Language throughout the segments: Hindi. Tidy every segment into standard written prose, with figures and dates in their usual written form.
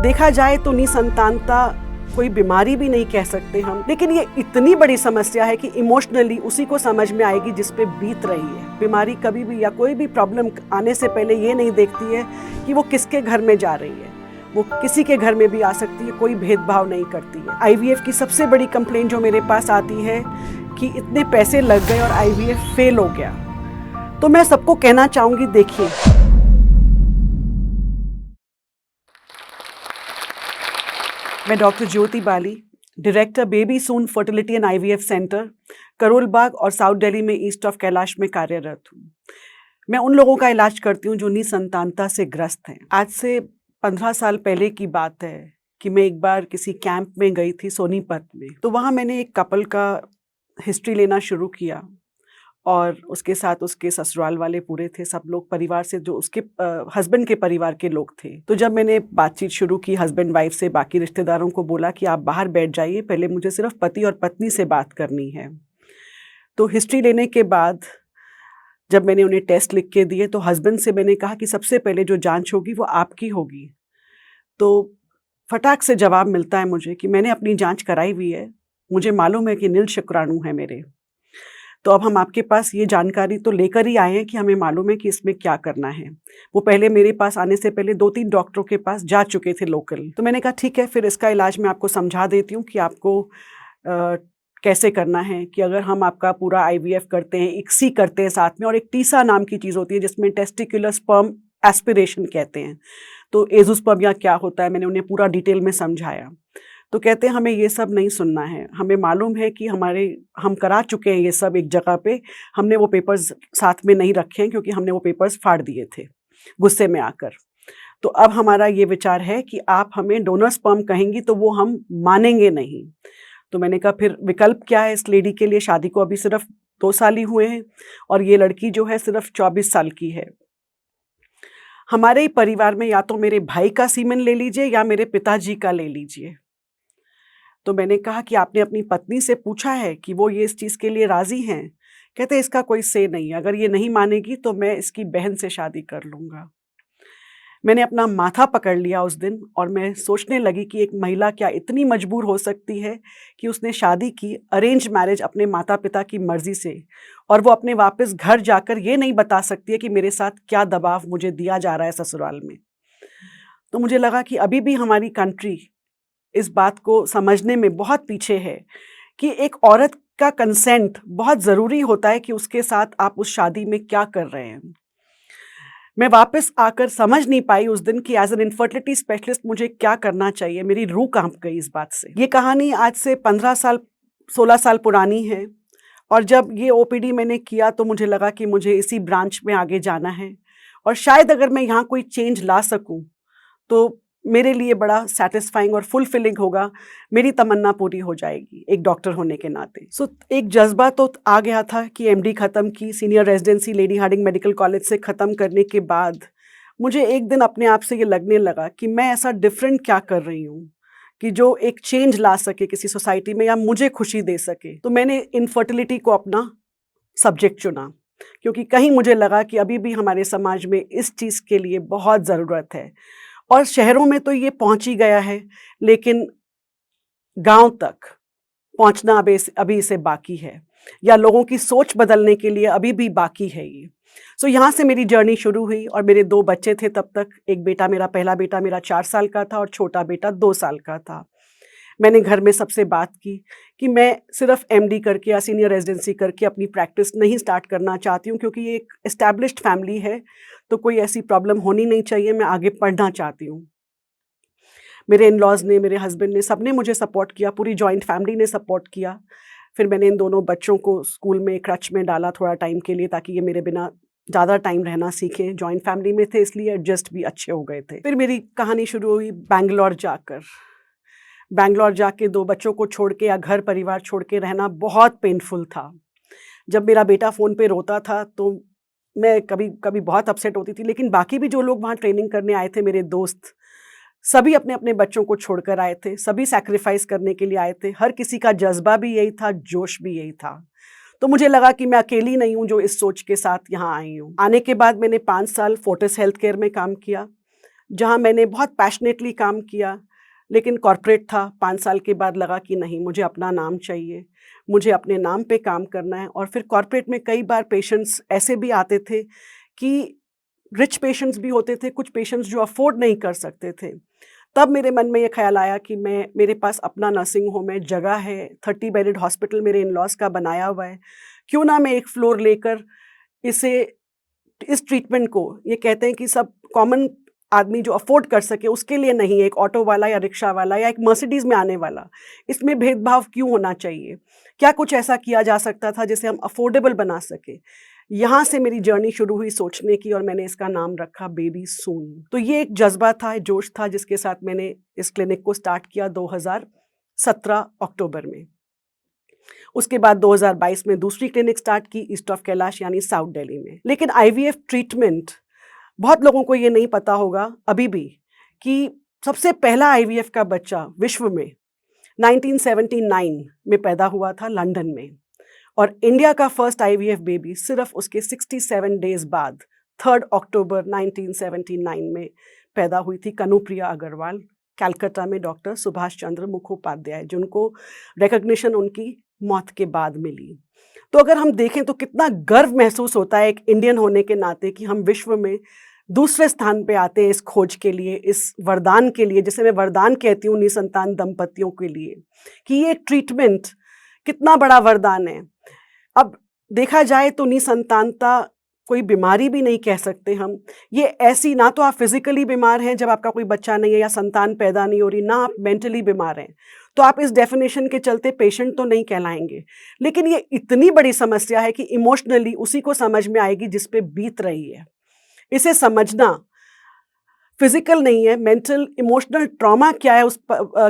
देखा जाए तो निसंतानता कोई बीमारी भी नहीं कह सकते हम, लेकिन ये इतनी बड़ी समस्या है कि इमोशनली उसी को समझ में आएगी जिस पे बीत रही है। बीमारी कभी भी या कोई भी प्रॉब्लम आने से पहले ये नहीं देखती है कि वो किसके घर में जा रही है, वो किसी के घर में भी आ सकती है, कोई भेदभाव नहीं करती है। आईवीएफ की सबसे बड़ी कंप्लेंट जो मेरे पास आती है कि इतने पैसे लग गए और आईवीएफ फेल हो गया। तो मैं सबको कहना चाहूंगी, देखिए, मैं doctor Jyoti Bali, director Baby Soon fertility and IVF centre, Karol Bagh और साउथ दिल्ली में ईस्ट ऑफ कैलाश में कार्यरत हूँ। मैं उन लोगों का इलाज करती हूँ जो निसंतानता से ग्रस्त हैं। आज से 15 साल पहले की बात है कि मैं एक बार किसी कैंप में गई थी सोनीपत में। तो वहाँ मैंने एक कपल का हिस्ट्री लेना शुरू किया और उसके साथ उसके ससुराल वाले पूरे थे, सब लोग परिवार से, जो उसके हस्बैंड के परिवार के लोग थे। तो जब मैंने बातचीत शुरू की हस्बैंड वाइफ से, बाकी रिश्तेदारों को बोला कि आप बाहर बैठ जाइए, पहले मुझे सिर्फ पति और पत्नी से बात करनी है। तो हिस्ट्री लेने के बाद जब मैंने उन्हें टेस्ट लिख के दिए तो हस्बैंड से मैंने कहा कि सबसे पहले जो जांच होगी वो आपकी होगी। तो फटाक से जवाब मिलता है मुझे कि मैंने अपनी जांच कराई हुई है, मुझे मालूम है कि नील शुक्राणु है मेरे। तो अब हम आपके पास ये जानकारी तो लेकर ही आए हैं कि हमें मालूम है कि इसमें क्या करना है। वो पहले मेरे पास आने से पहले 2-3 डॉक्टरों के पास जा चुके थे लोकल। तो मैंने कहा ठीक है, फिर इसका इलाज मैं आपको समझा देती हूँ कि आपको कैसे करना है। कि अगर हम आपका पूरा आईवीएफ करते हैं, इक्सी करते हैं साथ में, और एक टीसा नाम की चीज़ होती है जिसमें टेस्टिकुलर स्पर्म एस्पिरेशन कहते हैं। तो एज़ोस्पर्म या क्या होता है, मैंने उन्हें पूरा डिटेल में समझाया। तो कहते हैं हमें ये सब नहीं सुनना है, हमें मालूम है कि हम करा चुके हैं ये सब एक जगह पे, हमने वो पेपर्स साथ में नहीं रखे हैं क्योंकि हमने वो पेपर्स फाड़ दिए थे गुस्से में आकर। तो अब हमारा ये विचार है कि आप हमें डोनर स्पर्म कहेंगी तो वो हम मानेंगे नहीं। तो मैंने कहा फिर विकल्प क्या है इस लेडी के लिए? शादी को अभी सिर्फ 2 साल ही हुए हैं और ये लड़की जो है सिर्फ 24 साल की है। हमारे ही परिवार में या तो मेरे भाई का सीमेन ले लीजिए या मेरे पिताजी का ले लीजिए। तो मैंने कहा कि आपने अपनी पत्नी से पूछा है कि वो ये इस चीज़ के लिए राज़ी हैं? कहते इसका कोई से नहीं है, अगर ये नहीं मानेगी तो मैं इसकी बहन से शादी कर लूँगा। मैंने अपना माथा पकड़ लिया उस दिन और मैं सोचने लगी कि एक महिला क्या इतनी मजबूर हो सकती है कि उसने शादी की अरेंज मैरिज अपने माता-पिता की मर्ज़ी से, और वो अपने वापस घर जाकर ये नहीं बता सकती है कि मेरे साथ क्या दबाव मुझे दिया जा रहा है ससुराल में। तो मुझे लगा कि अभी भी हमारी कंट्री इस बात को समझने में बहुत पीछे है कि एक औरत का कंसेंट बहुत ज़रूरी होता है कि उसके साथ आप उस शादी में क्या कर रहे हैं। मैं वापस आकर समझ नहीं पाई उस दिन कि एज एन इनफर्टिलिटी स्पेशलिस्ट मुझे क्या करना चाहिए। मेरी रूह कांप गई इस बात से। ये कहानी आज से 15 साल 16 साल पुरानी है और जब ये ओपीडी मैंने किया तो मुझे लगा कि मुझे इसी ब्रांच में आगे जाना है और शायद अगर मैं यहाँ कोई चेंज ला सकूँ तो मेरे लिए बड़ा सैटिस्फाइंग और फुलफिलिंग होगा, मेरी तमन्ना पूरी हो जाएगी एक डॉक्टर होने के नाते। सो एक जज्बा तो आ गया था कि एमडी ख़त्म की, senior residency Lady Hardinge medical college से ख़त्म करने के बाद मुझे एक दिन अपने आप से ये लगने लगा कि मैं ऐसा डिफरेंट क्या कर रही हूँ कि जो एक चेंज ला सके किसी सोसाइटी में या मुझे खुशी दे सके। तो मैंने इनफर्टिलिटी को अपना सब्जेक्ट चुना क्योंकि कहीं मुझे लगा कि अभी भी हमारे समाज में इस चीज़ के लिए बहुत ज़रूरत है और शहरों में तो ये पहुंच ही गया है, लेकिन गांव तक पहुंचना अभी इसे बाकी है, या लोगों की सोच बदलने के लिए अभी भी बाकी है ये। सो यहाँ से मेरी जर्नी शुरू हुई और मेरे 2 बच्चे थे तब तक। एक बेटा, मेरा पहला बेटा मेरा 4 साल का था और छोटा बेटा 2 साल का था। मैंने घर में सबसे बात की कि मैं सिर्फ एमडी करके या सीनियर रेजिडेंसी करके अपनी प्रैक्टिस नहीं स्टार्ट करना चाहती हूँ क्योंकि ये एक एस्टैब्लिश्ड फैमिली है, तो कोई ऐसी प्रॉब्लम होनी नहीं चाहिए, मैं आगे पढ़ना चाहती हूँ। मेरे इन-लॉज़ ने, मेरे हस्बैंड ने, सबने मुझे सपोर्ट किया, पूरी जॉइंट फैमिली ने सपोर्ट किया। फिर मैंने इन दोनों बच्चों को स्कूल में क्रच में डाला थोड़ा टाइम के लिए ताकि ये मेरे बिना ज़्यादा टाइम रहना सीखें। जॉइंट फैमिली में थे इसलिए एडजस्ट भी अच्छे हो गए थे। फिर मेरी कहानी शुरू हुई बैंगलोर जाकर। बैंगलोर जाके 2 बच्चों को छोड़ के या घर परिवार छोड़ के रहना बहुत पेनफुल था। जब मेरा बेटा फ़ोन पे रोता था तो मैं कभी बहुत अपसेट होती थी, लेकिन बाकी भी जो लोग वहाँ ट्रेनिंग करने आए थे, मेरे दोस्त, सभी अपने-अपने बच्चों को छोड़कर आए थे, सभी सैक्रिफाइस करने के लिए आए थे। हर किसी का जज़्बा भी यही था, जोश भी यही था। तो मुझे लगा कि मैं अकेली नहीं हूँ जो इस सोच के साथ यहाँ आई हूँ। आने के बाद मैंने 5 साल फोर्टिस हेल्थ केयर में काम किया, जहाँ मैंने बहुत पैशनेटली काम किया, लेकिन कॉर्पोरेट था। 5 साल के बाद लगा कि नहीं, मुझे अपना नाम चाहिए, मुझे अपने नाम पे काम करना है। और फिर कॉर्पोरेट में कई बार पेशेंट्स ऐसे भी आते थे कि रिच पेशेंट्स भी होते थे, कुछ पेशेंट्स जो अफ़ोर्ड नहीं कर सकते थे। तब मेरे मन में ये ख़्याल आया कि मेरे पास अपना नर्सिंग होम है, जगह है, 30 बेडेड हॉस्पिटल मेरे इन-लॉज़ का बनाया हुआ है। क्यों ना मैं एक फ्लोर लेकर इसे इस ट्रीटमेंट को, ये कहते हैं कि सब कॉमन आदमी जो अफ़ोर्ड कर सके उसके लिए नहीं, एक ऑटो वाला या रिक्शा वाला या एक मर्सिडीज़ में आने वाला, इसमें भेदभाव क्यों होना चाहिए? क्या कुछ ऐसा किया जा सकता था जिसे हम अफ़ोर्डेबल बना सकें? यहाँ से मेरी जर्नी शुरू हुई सोचने की, और मैंने इसका नाम रखा बेबी सून। तो ये एक जज़्बा था, एक जोश था, जिसके साथ मैंने इस क्लिनिक को स्टार्ट किया 2017 अक्टूबर में। उसके बाद 2022 में दूसरी क्लिनिक स्टार्ट की ईस्ट ऑफ कैलाश यानी साउथ दिल्ली में। लेकिन आईवीएफ ट्रीटमेंट, बहुत लोगों को ये नहीं पता होगा अभी भी कि सबसे पहला आईवीएफ का बच्चा विश्व में 1979 में पैदा हुआ था लंदन में, और इंडिया का फर्स्ट आईवीएफ बेबी सिर्फ उसके 67 डेज बाद 3 अक्टूबर 1979 में पैदा हुई थी कनुप्रिया अग्रवाल, कलकत्ता में डॉक्टर सुभाष चंद्र मुखोपाध्याय, जिनको रिकग्निशन उनकी मौत के बाद मिली। तो अगर हम देखें तो कितना गर्व महसूस होता है एक इंडियन होने के नाते कि हम विश्व में दूसरे स्थान पे आते हैं इस खोज के लिए, इस वरदान के लिए, जिसे मैं वरदान कहती हूँ निसंतान दंपतियों के लिए, कि ये ट्रीटमेंट कितना बड़ा वरदान है। अब देखा जाए तो निसंतानता कोई बीमारी भी नहीं कह सकते हम। ये ऐसी, ना तो आप फिजिकली बीमार हैं जब आपका कोई बच्चा नहीं है या संतान पैदा नहीं हो रही, ना आप मेंटली बीमार हैं, तो आप इस डेफिनेशन के चलते पेशेंट तो नहीं कहलाएंगे। लेकिन ये इतनी बड़ी समस्या है कि इमोशनली उसी को समझ में आएगी जिस पे बीत रही है। इसे समझना फिजिकल नहीं है, मेंटल इमोशनल ट्रॉमा क्या है उस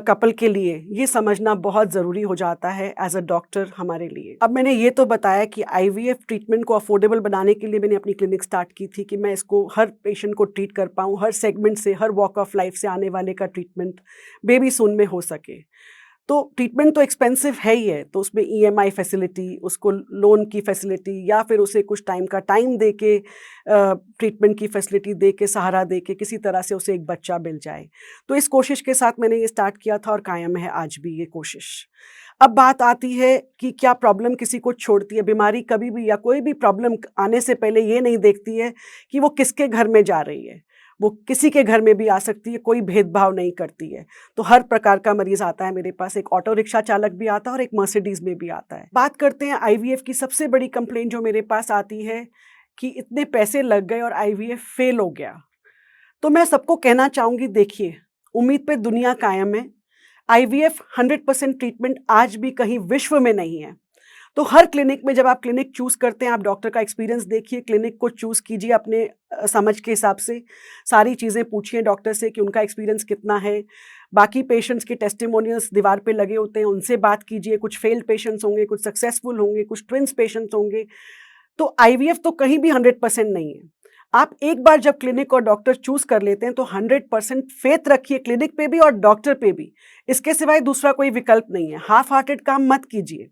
कपल के लिए, ये समझना बहुत ज़रूरी हो जाता है एज अ डॉक्टर हमारे लिए। अब मैंने ये तो बताया कि आईवीएफ ट्रीटमेंट को अफोर्डेबल बनाने के लिए मैंने अपनी क्लिनिक स्टार्ट की थी कि मैं इसको हर पेशेंट को ट्रीट कर पाऊँ, हर सेगमेंट से, हर वॉक ऑफ लाइफ से आने वाले का ट्रीटमेंट बेबी सून में हो सके। तो ट्रीटमेंट तो एक्सपेंसिव है ही है, तो उसमें ईएमआई फैसिलिटी, उसको लोन की फैसिलिटी, या फिर उसे कुछ टाइम का टाइम दे के ट्रीटमेंट की फैसिलिटी दे के, सहारा दे के किसी तरह से उसे एक बच्चा मिल जाए। तो इस कोशिश के साथ मैंने ये स्टार्ट किया था और कायम है आज भी ये कोशिश। अब बात आती है कि क्या प्रॉब्लम किसी को छोड़ती है? बीमारी कभी भी या कोई भी प्रॉब्लम आने से पहले ये नहीं देखती है कि वो किसके घर में जा रही है, वो किसी के घर में भी आ सकती है, कोई भेदभाव नहीं करती है। तो हर प्रकार का मरीज़ आता है मेरे पास, एक ऑटो रिक्शा चालक भी आता है और एक मर्सिडीज़ में भी आता है। बात करते हैं आईवीएफ की। सबसे बड़ी कंप्लेंट जो मेरे पास आती है कि इतने पैसे लग गए और आईवीएफ फेल हो गया। तो मैं सबको कहना चाहूँगी, देखिए, उम्मीद पे दुनिया कायम है। आईवीएफ 100% ट्रीटमेंट आज भी कहीं विश्व में नहीं है। तो हर क्लिनिक में जब आप क्लिनिक चूज़ करते हैं, आप डॉक्टर का एक्सपीरियंस देखिए, क्लिनिक को चूज़ कीजिए अपने समझ के हिसाब से। सारी चीज़ें पूछिए डॉक्टर से कि उनका एक्सपीरियंस कितना है। बाकी पेशेंट्स के टेस्टिमोनियल्स दीवार पे लगे होते हैं, उनसे बात कीजिए। कुछ फेल्ड पेशेंट्स होंगे, कुछ सक्सेसफुल होंगे, कुछ ट्विन्स पेशेंट्स होंगे। तो आईवीएफ तो कहीं भी 100% नहीं है। आप एक बार जब क्लिनिक और डॉक्टर चूज़ कर लेते हैं तो 100% फेथ रखिए क्लिनिक पे भी और डॉक्टर पे भी। इसके सिवाय दूसरा कोई विकल्प नहीं है। हाफ हार्टेड काम मत कीजिए।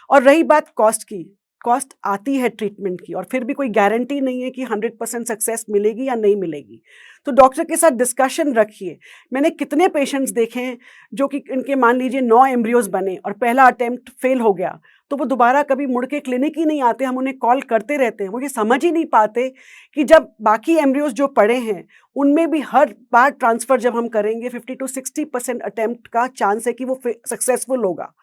और रही बात कॉस्ट की, कॉस्ट आती है ट्रीटमेंट की, और फिर भी कोई गारंटी नहीं है कि 100% सक्सेस मिलेगी या नहीं मिलेगी। तो डॉक्टर के साथ डिस्कशन रखिए। मैंने कितने पेशेंट्स देखे हैं जो कि इनके मान लीजिए 9 एम्ब्रियोज बने और पहला अटेम्प्ट फेल हो गया, तो वो दोबारा कभी मुड़ के क्लिनिक ही नहीं आते। हम उन्हें कॉल करते रहते हैं, वो ये समझ ही नहीं पाते कि जब बाकी एम्ब्रियोज जो पड़े हैं उनमें भी हर बार ट्रांसफ़र जब हम करेंगे 50 to 60% अटेम्प्ट का चांस है कि वो सक्सेसफुल होगा।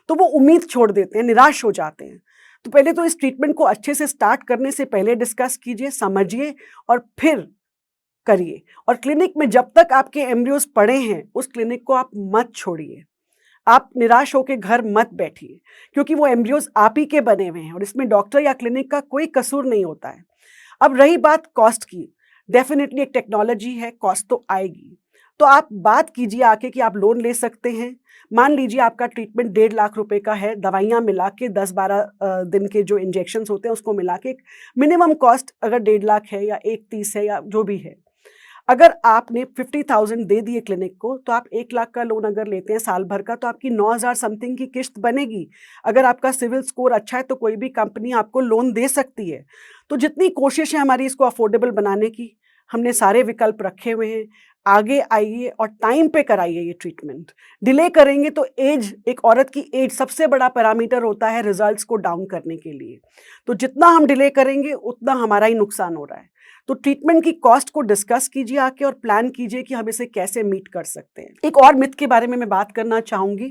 तो वो उम्मीद छोड़ देते हैं, निराश हो जाते हैं। तो पहले तो इस ट्रीटमेंट को अच्छे से स्टार्ट करने से पहले डिस्कस कीजिए, समझिए और फिर करिए। और क्लिनिक में जब तक आपके एम्ब्रियोज पड़े हैं, उस क्लिनिक को आप मत छोड़िए। आप निराश होकर घर मत बैठिए, क्योंकि वो एम्ब्रियोज आप ही के बने हुए हैं और इसमें डॉक्टर या क्लिनिक का कोई कसूर नहीं होता है। अब रही बात कॉस्ट की, डेफिनेटली एक टेक्नोलॉजी है, कॉस्ट तो आएगी। तो आप बात कीजिए आके कि आप लोन ले सकते हैं। मान लीजिए आपका ट्रीटमेंट 1.5 लाख रुपए का है, दवाइयाँ मिला के 10-12 दिन के जो इंजेक्शंस होते हैं उसको मिला के मिनिमम कॉस्ट अगर 1.5 लाख है या 1.30 है या जो भी है। अगर आपने 50,000 दे दिए क्लिनिक को, तो आप 1 लाख का लोन अगर लेते हैं साल भर का, तो आपकी 9,000 समथिंग की किश्त बनेगी। अगर आपका सिविल स्कोर अच्छा है तो कोई भी कंपनी आपको लोन दे सकती है। तो जितनी कोशिश है हमारी इसको अफोर्डेबल बनाने की, हमने सारे विकल्प रखे हुए हैं। आगे आइए और टाइम पे कराइए ये ट्रीटमेंट। डिले करेंगे तो एज, एक औरत की एज सबसे बड़ा पैरामीटर होता है रिजल्ट्स को डाउन करने के लिए। तो जितना हम डिले करेंगे उतना हमारा ही नुकसान हो रहा है। तो ट्रीटमेंट की कॉस्ट को डिस्कस कीजिए आके और प्लान कीजिए कि हम इसे कैसे मीट कर सकते हैं। एक और मिथ के बारे में मैं बात करना चाहूँगी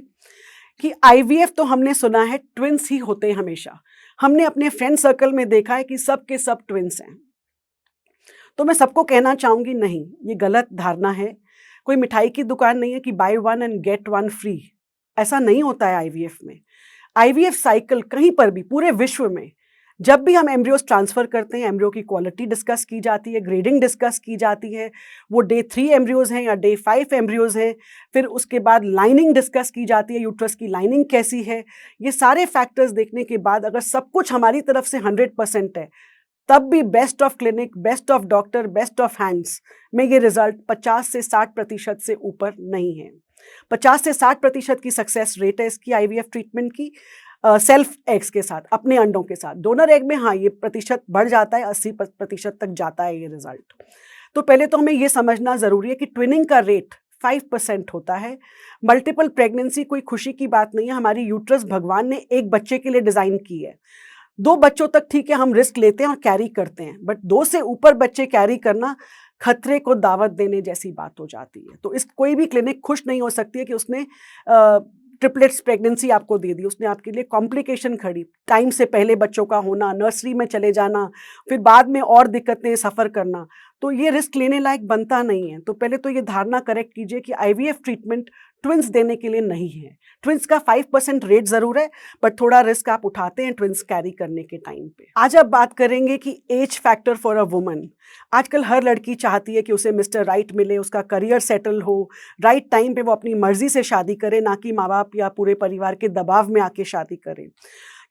कि आईवीएफ तो हमने सुना है ट्विन्स ही होते हैं हमेशा। हमने अपने फ्रेंड सर्कल में देखा है कि सब के सब ट्विन्स हैं। तो मैं सबको कहना चाहूँगी नहीं, ये गलत धारणा है। कोई मिठाई की दुकान नहीं है कि by one and get one free. ऐसा नहीं होता है आईवीएफ में। आईवीएफ साइकिल कहीं पर भी पूरे विश्व में जब भी हम एम्ब्रियोज ट्रांसफ़र करते हैं, एम्ब्रियो की क्वालिटी डिस्कस की जाती है, ग्रेडिंग डिस्कस की जाती है, वो डे 3 एम्ब्रियोज हैं या डे 5 एम्ब्रियोज हैं। फिर उसके बाद लाइनिंग डिस्कस की जाती है, यूट्रस की लाइनिंग कैसी है। ये सारे फैक्टर्स देखने के बाद अगर सब कुछ हमारी तरफ से 100% है, तब भी best of clinic, best of doctor, best of hands में ये रिजल्ट 50 से 60% से ऊपर नहीं है। 50 से 60% की सक्सेस रेट है इसकी आईवीएफ ट्रीटमेंट की, सेल्फ एग्स के साथ, अपने अंडों के साथ। डोनर एग में हाँ, ये प्रतिशत बढ़ जाता है, 80% तक जाता है ये रिजल्ट। तो पहले तो हमें ये समझना ज़रूरी है कि ट्विनिंग का रेट 5% होता है। मल्टीपल प्रेगनेंसी कोई खुशी की बात नहीं है। हमारी यूट्रस भगवान ने एक बच्चे के लिए डिज़ाइन की है। 2 बच्चों तक ठीक है, हम रिस्क लेते हैं और कैरी करते हैं, बट 2 से ऊपर बच्चे कैरी करना खतरे को दावत देने जैसी बात हो जाती है। तो इस कोई भी क्लिनिक खुश नहीं हो सकती है कि उसने ट्रिपलेट्स प्रेगनेंसी आपको दे दी, उसने आपके लिए कॉम्प्लिकेशन खड़ी, टाइम से पहले बच्चों का होना, नर्सरी में चले जाना, फिर बाद में और दिक्कतें सफ़र करना। तो ये रिस्क लेने लायक बनता नहीं है। तो पहले तो ये धारणा करेक्ट कीजिए कि आईवीएफ ट्रीटमेंट ट्विन्स देने के लिए नहीं है। ट्विन्स का 5% रेट ज़रूर है, बट थोड़ा रिस्क आप उठाते हैं ट्विन्स कैरी करने के टाइम पे। आज अब बात करेंगे कि age factor for a woman. आजकल हर लड़की चाहती है कि उसे मिस्टर राइट मिले, उसका करियर सेटल हो, राइट टाइम पे वो अपनी मर्जी से शादी करे, ना कि माँ बाप या पूरे परिवार के दबाव में आके शादी करे।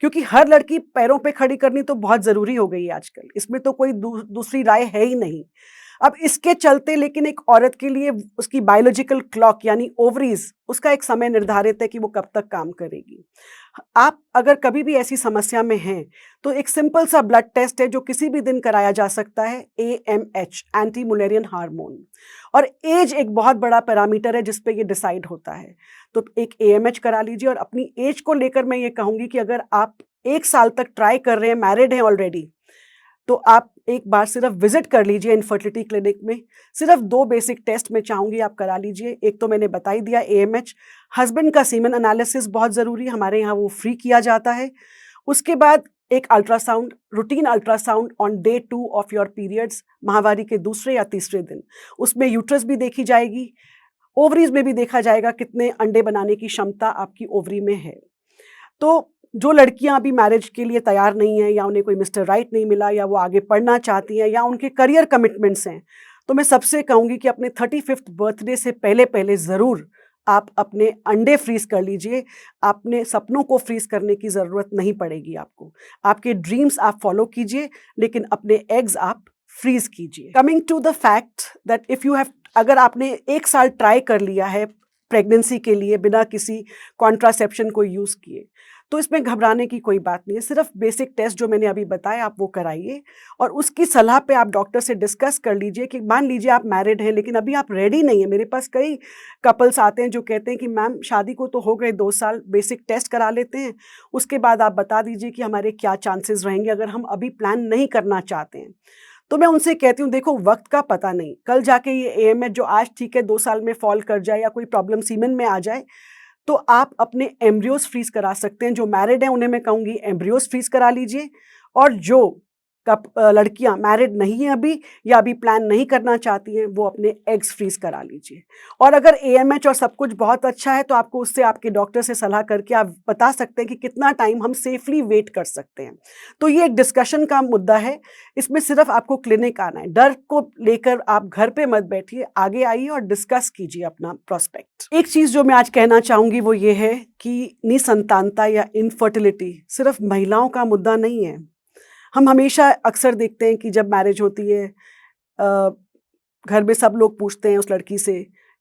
क्योंकि हर लड़की पैरों पे खड़ी करनी तो बहुत ज़रूरी हो गई है आजकल, इसमें तो कोई दूसरी राय है ही नहीं। अब इसके चलते लेकिन एक औरत के लिए उसकी बायोलॉजिकल क्लॉक यानी ओवरीज, उसका एक समय निर्धारित है कि वो कब तक काम करेगी। आप अगर कभी भी ऐसी समस्या में हैं तो एक सिंपल सा ब्लड टेस्ट है जो किसी भी दिन कराया जा सकता है, AMH, एंटी मुलेरियन हार्मोन। और एज एक बहुत बड़ा पैरामीटर है जिस पे ये डिसाइड होता है। तो एक AMH करा लीजिए। और अपनी एज को लेकर मैं ये कहूँगी कि अगर आप 1 साल तक ट्राई कर रहे हैं, मैरिड हैं ऑलरेडी, तो आप एक बार सिर्फ विजिट कर लीजिए इनफर्टिलिटी क्लिनिक में। सिर्फ 2 बेसिक टेस्ट मैं चाहूँगी आप करा लीजिए। एक तो मैंने बता ही दिया AMH। हस्बैंड का सीमेन एनालिसिस बहुत ज़रूरी है, हमारे यहाँ वो फ्री किया जाता है। उसके बाद एक ultrasound, routine ultrasound on day 2 of your periods, माहवारी के दूसरे या तीसरे दिन। उसमें यूट्रस भी देखी जाएगी, ओवरीज में भी देखा जाएगा कितने अंडे बनाने की क्षमता आपकी ओवरी में है। तो जो लड़कियां अभी मैरिज के लिए तैयार नहीं हैं, या उन्हें कोई मिस्टर राइट नहीं मिला, या वो आगे पढ़ना चाहती हैं, या उनके करियर कमिटमेंट्स हैं, तो मैं सबसे कहूँगी कि अपने 35th बर्थडे से पहले पहले ज़रूर आप अपने अंडे फ्रीज़ कर लीजिए। अपने सपनों को फ्रीज़ करने की ज़रूरत नहीं पड़ेगी आपको। आपके ड्रीम्स आप फॉलो कीजिए, लेकिन अपने एग्स आप फ्रीज़ कीजिए। Coming to the fact that if you have, अगर आपने 1 साल ट्राई कर लिया है प्रेगनेंसी के लिए बिना किसी कॉन्ट्रासेप्शन को यूज़ किए, तो इसमें घबराने की कोई बात नहीं है। सिर्फ बेसिक टेस्ट जो मैंने अभी बताए आप वो कराइए, और उसकी सलाह पे आप डॉक्टर से डिस्कस कर लीजिए कि मान लीजिए आप मैरिड हैं लेकिन अभी आप रेडी नहीं हैं। मेरे पास कई कपल्स आते हैं जो कहते हैं कि मैम शादी को तो हो गए 2 साल, बेसिक टेस्ट करा लेते हैं, उसके बाद आप बता दीजिए कि हमारे क्या चांसेस रहेंगे अगर हम अभी प्लान नहीं करना चाहते हैं। तो मैं उनसे कहती हूँ देखो वक्त का पता नहीं, कल जाके ये AMH जो आज ठीक है 2 साल में फॉल कर जाए, या कोई प्रॉब्लम सीमेन में आ जाए, तो आप अपने एम्ब्रियोज फ्रीज करा सकते हैं। जो मैरिड हैं उन्हें मैं कहूँगी एम्ब्रियोज फ्रीज करा लीजिए, और जो लड़कियां मैरिड नहीं हैं अभी, या अभी प्लान नहीं करना चाहती हैं, वो अपने एग्स फ्रीज करा लीजिए। और अगर AMH और सब कुछ बहुत अच्छा है तो आपको उससे आपके डॉक्टर से सलाह करके आप बता सकते हैं कि कितना टाइम हम सेफली वेट कर सकते हैं। तो ये एक डिस्कशन का मुद्दा है, इसमें सिर्फ आपको क्लिनिक आना है। डर को लेकर आप घर पे मत बैठिए, आगे आइए और डिस्कस कीजिए अपना प्रोस्पेक्ट। एक चीज़ जो मैं आज कहना चाहूँगी वो ये है कि निसंतानता या इनफर्टिलिटी सिर्फ महिलाओं का मुद्दा नहीं है। हम हमेशा अक्सर देखते हैं कि जब मैरिज होती है, घर में सब लोग पूछते हैं उस लड़की से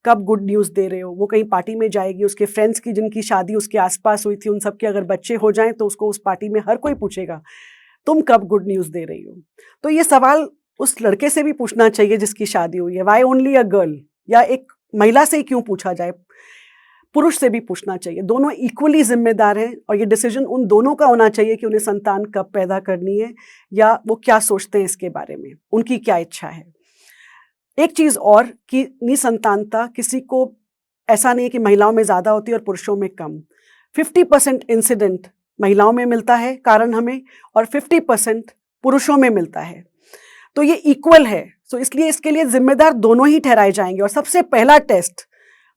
कब गुड न्यूज़ दे रहे हो। वो कहीं पार्टी में जाएगी, उसके फ्रेंड्स की जिनकी शादी उसके आसपास हुई थी उन सब के अगर बच्चे हो जाएं तो उसको उस पार्टी में हर कोई पूछेगा तुम कब गुड न्यूज़ दे रही हो। तो ये सवाल उस लड़के से भी पूछना चाहिए जिसकी शादी हुई है, वाई ओनली अ गर्ल, या एक महिला से ही क्यों पूछा जाए, पुरुष से भी पूछना चाहिए। दोनों इक्वली जिम्मेदार हैं और ये डिसीजन उन दोनों का होना चाहिए कि उन्हें संतान कब पैदा करनी है या वो क्या सोचते हैं इसके बारे में, उनकी क्या इच्छा है। एक चीज़ और कि निसंतानता किसी को ऐसा नहीं है कि महिलाओं में ज़्यादा होती है और पुरुषों में कम। 50% इंसिडेंट महिलाओं में मिलता है कारण हमें, और 50% पुरुषों में मिलता है। तो ये इक्वल है, तो इसलिए इसके लिए जिम्मेदार दोनों ही ठहराए जाएंगे। और सबसे पहला टेस्ट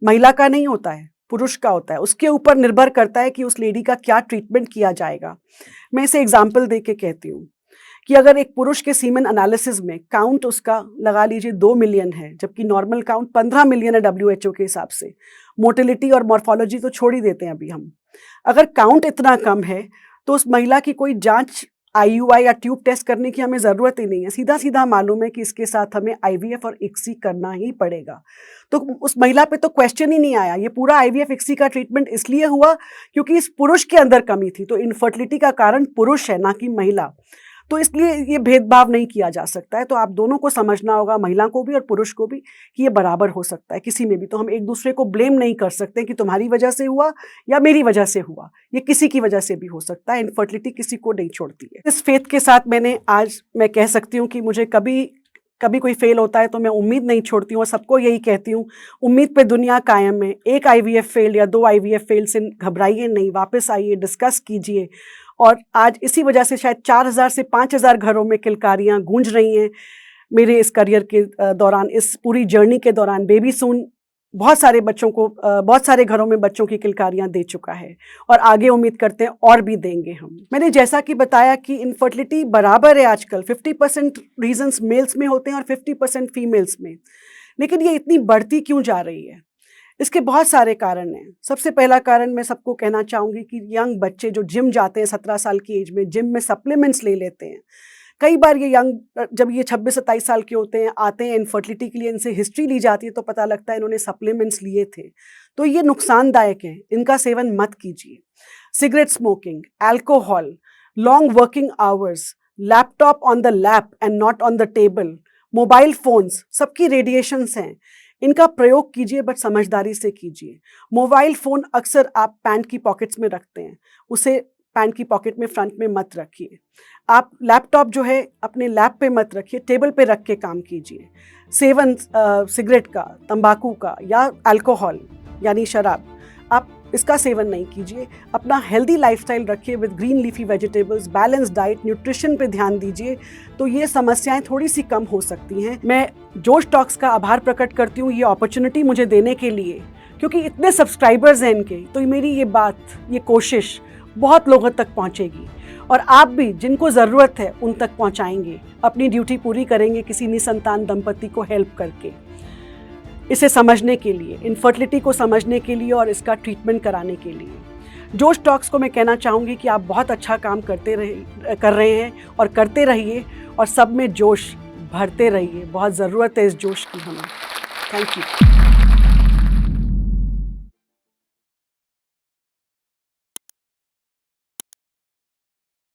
महिला का नहीं होता है, पुरुष का होता है। उसके ऊपर निर्भर करता है कि उस लेडी का क्या ट्रीटमेंट किया जाएगा। मैं इसे एग्जाम्पल दे के कहती हूँ कि अगर एक पुरुष के सीमेन एनालिसिस में काउंट उसका लगा लीजिए 2 मिलियन है, जबकि नॉर्मल काउंट 15 मिलियन है WHO के हिसाब से, मोटिलिटी और मॉर्फोलॉजी तो छोड़ ही देते हैं अभी हम। अगर काउंट इतना कम है तो उस महिला की कोई जांच IUI या ट्यूब टेस्ट करने की हमें ज़रूरत ही नहीं है। सीधा सीधा मालूम है कि इसके साथ हमें IVF और ICSI करना ही पड़ेगा। तो उस महिला पे तो क्वेश्चन ही नहीं आया। ये पूरा IVF ICSI का ट्रीटमेंट इसलिए हुआ क्योंकि इस पुरुष के अंदर कमी थी। तो इनफर्टिलिटी का कारण पुरुष है, ना कि महिला। तो इसलिए ये भेदभाव नहीं किया जा सकता है। तो आप दोनों को समझना होगा, महिला को भी और पुरुष को भी, कि ये बराबर हो सकता है किसी में भी। तो हम एक दूसरे को ब्लेम नहीं कर सकते कि तुम्हारी वजह से हुआ या मेरी वजह से हुआ। ये किसी की वजह से भी हो सकता है। इनफर्टिलिटी किसी को नहीं छोड़ती है। इस फेथ के साथ मैं कह सकती हूँ कि मुझे कभी कोई फेल होता है तो मैं उम्मीद नहीं छोड़ती हूँ और सबको यही कहती हूँ, उम्मीद पे दुनिया कायम है। एक IVF फेल या 2 IVF फेल से घबराइए नहीं, वापस आइए, डिस्कस कीजिए। और आज इसी वजह से शायद 4000 से 5000 घरों में किलकारियाँ गूंज रही हैं। मेरे इस करियर के दौरान, इस पूरी जर्नी के दौरान बेबी सून बहुत सारे बच्चों को, बहुत सारे घरों में बच्चों की किलकारियाँ दे चुका है और आगे उम्मीद करते हैं और भी देंगे हम। मैंने जैसा कि बताया कि इनफर्टिलिटी बराबर है आजकल, 50% रीजंस मेल्स में होते हैं और 50% फीमेल्स में। लेकिन ये इतनी बढ़ती क्यों जा रही है? इसके बहुत सारे कारण हैं। सबसे पहला कारण मैं सबको कहना चाहूँगी कि यंग बच्चे जो जिम जाते हैं 17 साल की एज में, जिम में सप्लीमेंट्स ले लेते हैं। कई बार ये जब ये 26-27 साल के होते हैं, आते हैं इनफर्टिलिटी के लिए, इनसे हिस्ट्री ली जाती है तो पता लगता है इन्होंने सप्लीमेंट्स लिए थे। तो ये नुकसानदायक है, इनका सेवन मत कीजिए। Cigarette smoking, alcohol, long working hours, laptop on the lap and not on the table, mobile phones, सबकी रेडिएशंस हैं। इनका प्रयोग कीजिए बट समझदारी से कीजिए। मोबाइल फ़ोन अक्सर आप पैंट की पॉकेट्स में रखते हैं, उसे पैंट की पॉकेट में फ्रंट में मत रखिए। आप लैपटॉप जो है अपने लैप पे मत रखिए, टेबल पे रख के काम कीजिए। सेवन सिगरेट का, तंबाकू का या अल्कोहल यानी शराब, आप इसका सेवन नहीं कीजिए। अपना हेल्दी लाइफस्टाइल रखिए with green leafy vegetables, balance diet, nutrition पे ध्यान दीजिए, तो ये समस्याएं थोड़ी सी कम हो सकती हैं। मैं जोश टॉक्स का आभार प्रकट करती हूँ ये अपॉर्चुनिटी मुझे देने के लिए, क्योंकि इतने सब्सक्राइबर्स हैं इनके, तो मेरी ये बात, ये कोशिश बहुत लोगों तक पहुँचेगी और आप भी जिनको ज़रूरत है उन तक पहुँचाएंगे। अपनी ड्यूटी पूरी करेंगे किसी निसंतान दंपति को हेल्प करके, इसे समझने के लिए, इनफर्टिलिटी को समझने के लिए और इसका ट्रीटमेंट कराने के लिए। जोश टॉक्स को मैं कहना चाहूँगी कि आप बहुत अच्छा काम कर रहे हैं और करते रहिए और सब में जोश भरते रहिए। बहुत ज़रूरत है इस जोश की हमें। Thank you.